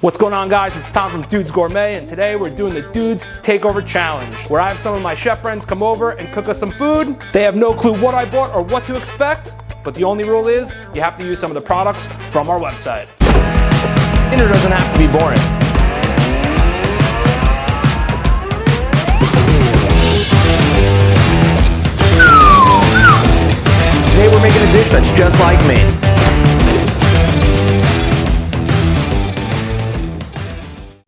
What's going on, guys? It's Tom from Dudes Gourmet, and today we're doing the Dudes Takeover Challenge, where I have some of my chef friends come over and cook us some food. They have no clue what I bought or what to expect, but the only rule is you have to use some of the products from our website. Dinner doesn't have to be boring. Today we're making a dish that's just like me.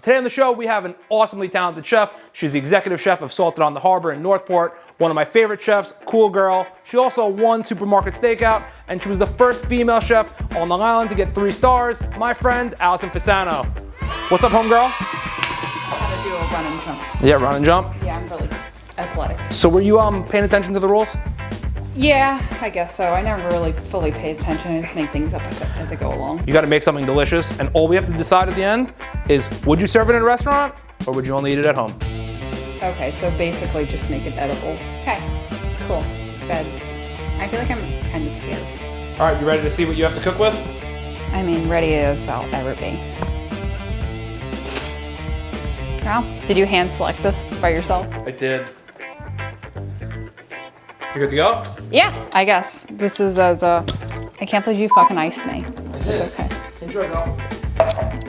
Today on the show, we have an awesomely talented chef. She's the executive chef of Salted on the Harbor in Northport, one of my favorite chefs, cool girl. She also won Supermarket Stakeout, and she was the first female chef on Long Island to get 3 stars, my friend, Allison Fasano. What's up, homegirl? How to do a run and jump. Yeah, run and jump? Yeah, I'm really athletic. So were you paying attention to the rules? Yeah, I guess so. I never really fully paid attention. I just make things up as I go along. You gotta make something delicious, and all we have to decide at the end is, would you serve it in a restaurant, or would you only eat it at home? Okay, so basically just make it edible. Okay, cool. Beds. I feel like I'm kind of scared. All right, you ready to see what you have to cook with? I mean, ready as I'll ever be. Wow, did you hand select this by yourself? I did. You good to go? Yeah, I guess. This is as a... I can't believe you fucking iced me. It's okay. Enjoy, girl.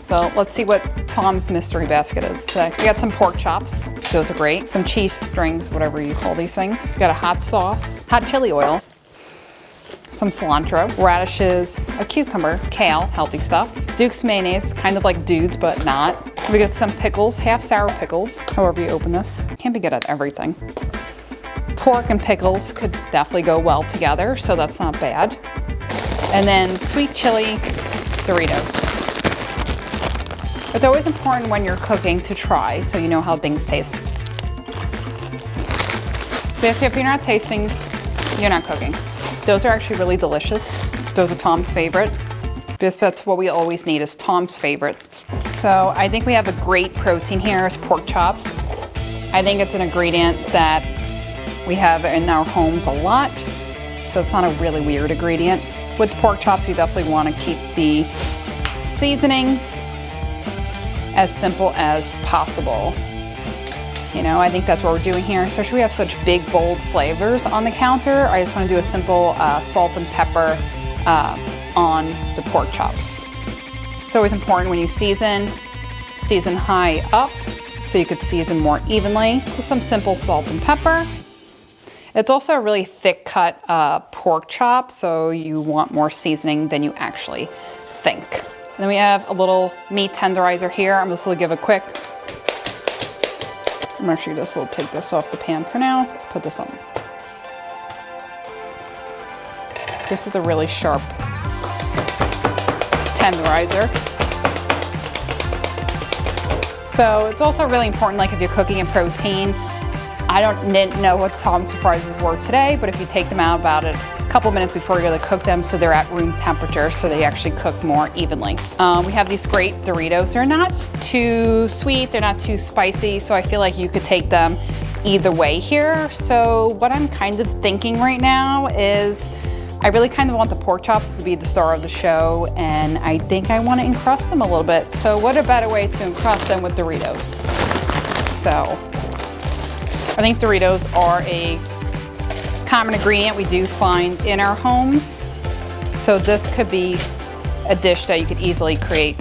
So let's see what Tom's mystery basket is today. We got some pork chops. Those are great. Some cheese strings, whatever you call these things. Got a hot sauce, hot chili oil, some cilantro, radishes, a cucumber, kale, healthy stuff. Duke's mayonnaise, kind of like Dudes, but not. We got some pickles, half sour pickles, however you open this. Can't be good at everything. Pork and pickles could definitely go well together, so that's not bad. And then sweet chili Doritos. It's always important when you're cooking to try so you know how things taste. Basically, if you're not tasting, you're not cooking. Those are actually really delicious. Those are Tom's favorite. Because that's what we always need is Tom's favorites. So I think we have a great protein here is pork chops. I think it's an ingredient that we have in our homes a lot, so it's not a really weird ingredient. With pork chops, you definitely want to keep the seasonings as simple as possible. You know, I think that's what we're doing here, especially we have such big, bold flavors on the counter. I just want to do a simple salt and pepper on the pork chops. It's always important when you season high up so you could season more evenly. Just some simple salt and pepper. It's also a really thick cut pork chop, so you want more seasoning than you actually think. And then we have a little meat tenderizer here. I'm just gonna give a quick, I'm actually just gonna take this off the pan for now, put this on. This is a really sharp tenderizer. So it's also really important, like if you're cooking in protein, I didn't know what Tom's surprises were today, but if you take them out about a couple minutes before you're gonna cook them so they're at room temperature so they actually cook more evenly. We have these great Doritos. They're not too sweet, they're not too spicy, so I feel like you could take them either way here. So what I'm kind of thinking right now is I really kind of want the pork chops to be the star of the show, and I think I want to encrust them a little bit. So what a better way to encrust them with Doritos? So I think Doritos are a common ingredient we do find in our homes. So this could be a dish that you could easily create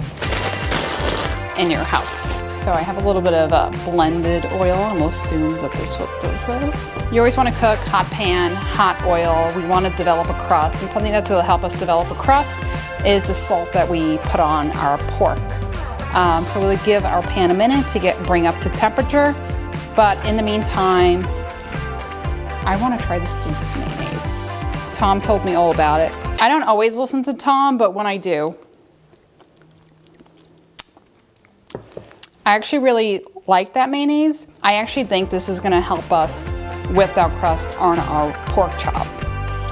in your house. So I have a little bit of blended oil. I'm gonna assume that that's what this is. You always wanna cook hot pan, hot oil. We wanna develop a crust, and something that's gonna help us develop a crust is the salt that we put on our pork. So we'll give our pan a minute to bring up to temperature. But in the meantime, I want to try this Duke's mayonnaise. Tom told me all about it. I don't always listen to Tom, but when I do, I actually really like that mayonnaise. I actually think this is going to help us with our crust on our pork chop.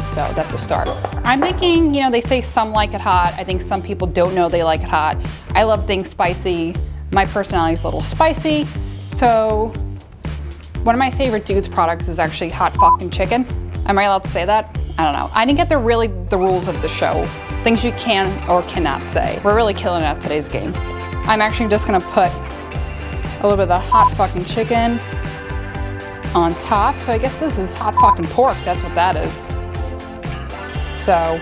So that's the start. I'm thinking, you know, they say some like it hot. I think some people don't know they like it hot. I love things spicy. My personality is a little spicy. So one of my favorite Dudes products is actually hot fucking chicken. Am I allowed to say that? I don't know. I didn't get the rules of the show. Things you can or cannot say. We're really killing it at today's game. I'm actually just gonna put a little bit of the hot fucking chicken on top. So I guess this is hot fucking pork, that's what that is. So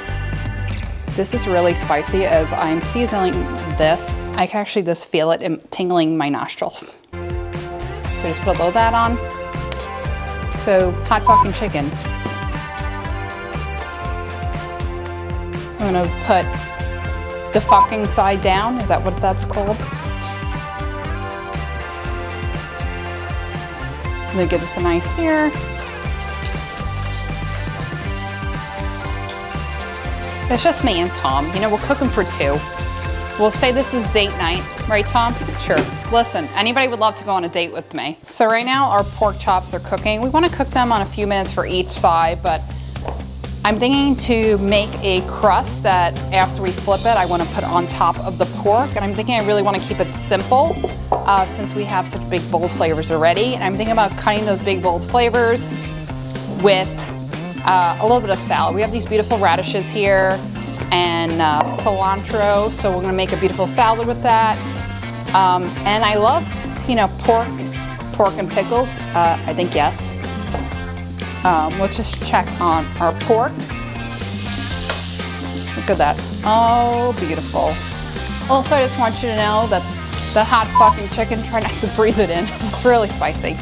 this is really spicy as I'm seasoning this. I can actually just feel it tingling my nostrils. So just put a little of that on. So hot fucking chicken. I'm gonna put the fucking side down. Is that what that's called? I'm gonna give this a nice sear. It's just me and Tom. You know, we're cooking for two. We'll say this is date night, right, Tom? Sure. Listen, anybody would love to go on a date with me. So right now our pork chops are cooking. We want to cook them on a few minutes for each side, but I'm thinking to make a crust that after we flip it, I want to put on top of the pork. And I'm thinking I really want to keep it simple since we have such big, bold flavors already. And I'm thinking about cutting those big, bold flavors with a little bit of salad. We have these beautiful radishes here and cilantro, so we're gonna make a beautiful salad with that. And I love, you know, pork and pickles. I think yes. Let's just check on our pork. Look at that. Oh, beautiful. Also, I just want you to know that the hot fucking chicken, try not to breathe it in. It's really spicy.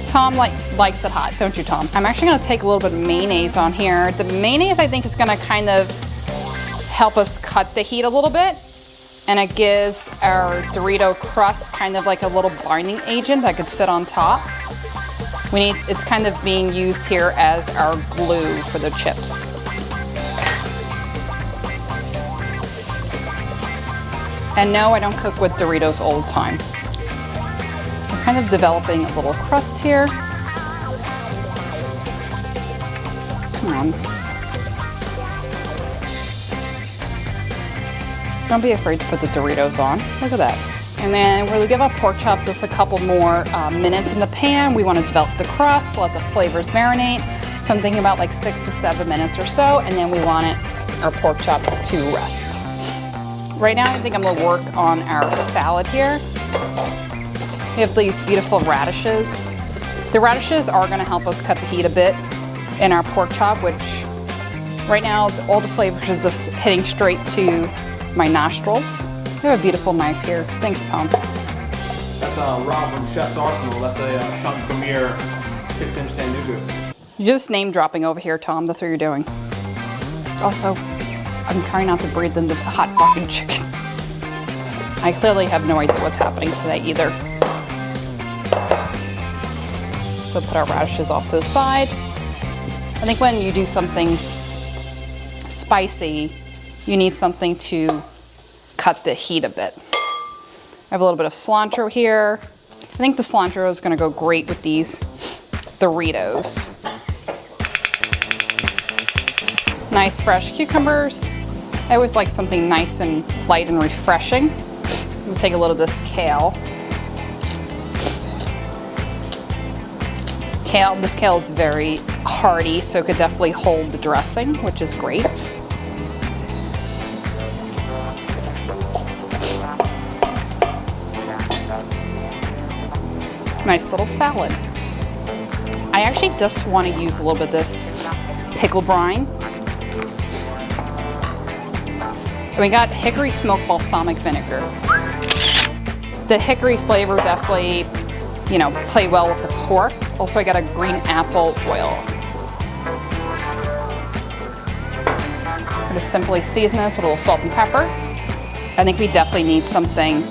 Tom likes it hot, don't you, Tom? I'm actually gonna take a little bit of mayonnaise on here. The mayonnaise, I think, is gonna kind of help us cut the heat a little bit, and it gives our Dorito crust kind of like a little binding agent that could sit on top. It's kind of being used here as our glue for the chips. And no, I don't cook with Doritos all the time. I'm kind of developing a little crust here. Come on. Don't be afraid to put the Doritos on. Look at that. And then we'll give our pork chop just a couple more minutes in the pan. We want to develop the crust, let the flavors marinate. So I'm thinking about like 6 to 7 minutes or so, and then we want our pork chops to rest. Right now I think I'm gonna work on our salad here. We have these beautiful radishes. The radishes are gonna help us cut the heat a bit in our pork chop, which right now all the flavors is just hitting straight to my nostrils. We have a beautiful knife here. Thanks, Tom. That's Rob from Chef's Arsenal. That's a Chunk Premier 6-inch Sanduku. You're just name dropping over here, Tom. That's what you're doing. Also, I'm trying not to breathe in the hot fucking chicken. I clearly have no idea what's happening today either. So put our radishes off to the side. I think when you do something spicy, you need something to cut the heat a bit. I have a little bit of cilantro here. I think the cilantro is gonna go great with these Doritos. Nice fresh cucumbers. I always like something nice and light and refreshing. We'll take a little of this kale. This kale is very hearty, so it could definitely hold the dressing, which is great. Nice little salad. I actually just want to use a little bit of this pickle brine. And we got hickory smoked balsamic vinegar. The hickory flavor definitely, you know, play well with the pork. Also, I got a green apple oil. We're gonna simply season this with a little salt and pepper. I think we definitely need something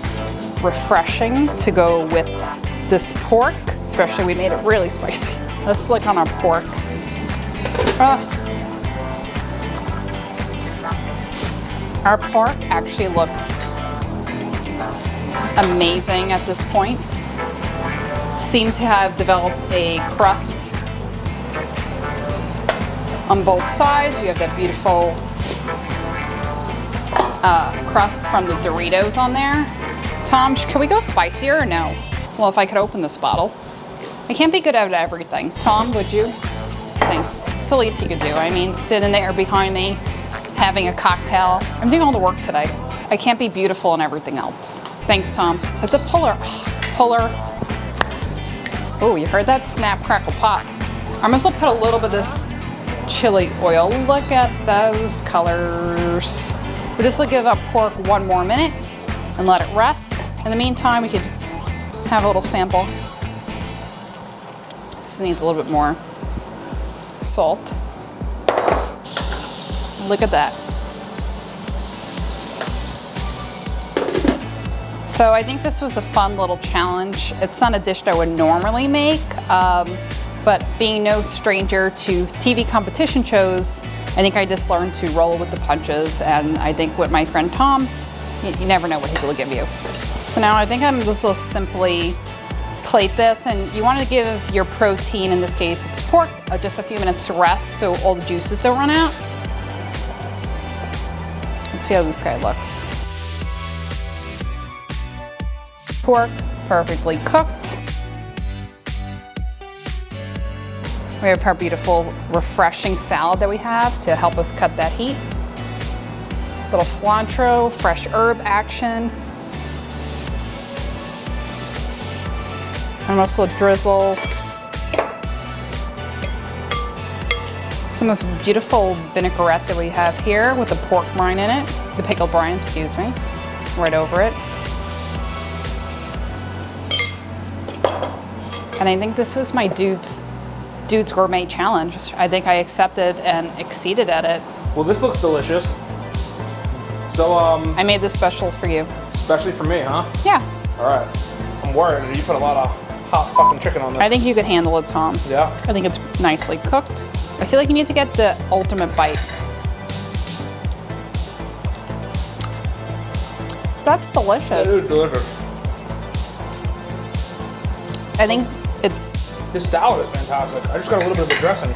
refreshing to go with this pork, especially we made it really spicy. Let's look on our pork. Our pork actually looks amazing at this point. Seem to have developed a crust on both sides. We have that beautiful crust from the Doritos on there. Tom, can we go spicier or no? Well, if I could open this bottle. I can't be good at everything. Tom, would you? Thanks. It's the least you could do. I mean, sitting there behind me, having a cocktail. I'm doing all the work today. I can't be beautiful in everything else. Thanks, Tom. It's a puller. Puller. Oh, you heard that? Snap, crackle, pop. I'm also put a little bit of this chili oil. Look at those colors. We're just gonna give our pork 1 more minute and let it rest. In the meantime, we could have a little sample. This needs a little bit more salt. Look at that. So I think this was a fun little challenge. It's not a dish that I would normally make, but being no stranger to TV competition shows, I think I just learned to roll with the punches, and I think with my friend Tom, you never know what he's gonna give you. So now I think I'm just gonna simply plate this, and you wanna give your protein, in this case it's pork, just a few minutes to rest so all the juices don't run out. Let's see how this guy looks. Pork, perfectly cooked. We have our beautiful, refreshing salad that we have to help us cut that heat. Little cilantro, fresh herb action. And also drizzle some of this beautiful vinaigrette that we have here with the pork brine in it, the pickled brine, excuse me, right over it. And I think this was my Dude's Gourmet Challenge. I think I accepted and exceeded at it. Well, this looks delicious. So, I made this special for you. especially for me, huh? Yeah. All right. I'm worried. You put a lot of hot fucking chicken on this. I think you could handle it, Tom. Yeah? I think it's nicely cooked. I feel like you need to get the ultimate bite. That's delicious. It is delicious. I think it's... This salad is fantastic. I just got a little bit of the dressing.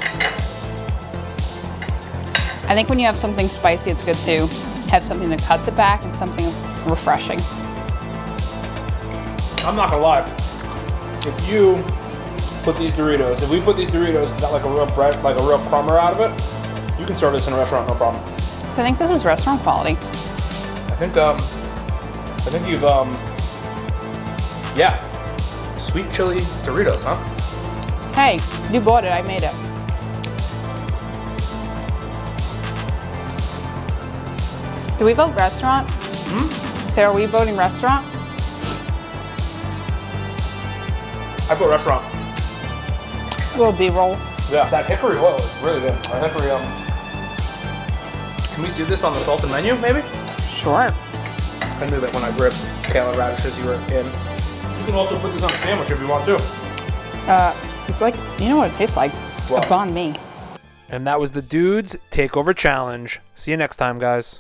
I think when you have something spicy, it's good to have something that cuts it back and something refreshing. I'm not gonna lie. If you put these Doritos, if we put these Doritos and got like a real bread, like a real crumber out of it, you can serve this in a restaurant, no problem. So I think this is restaurant quality. I think you've, yeah. Sweet chili Doritos, huh? Hey, you bought it, I made it. Do we vote restaurant? So are we voting restaurant? I put restaurant. A little B-roll. Yeah, that hickory oil is really good. Our hickory, Can we see this on the salted menu, maybe? Sure. I knew that when I gripped kale and radishes, you were in. You can also put this on a sandwich if you want to. It's like, you know what it tastes like? What? A banh mi. And that was the Dude's Takeover Challenge. See you next time, guys.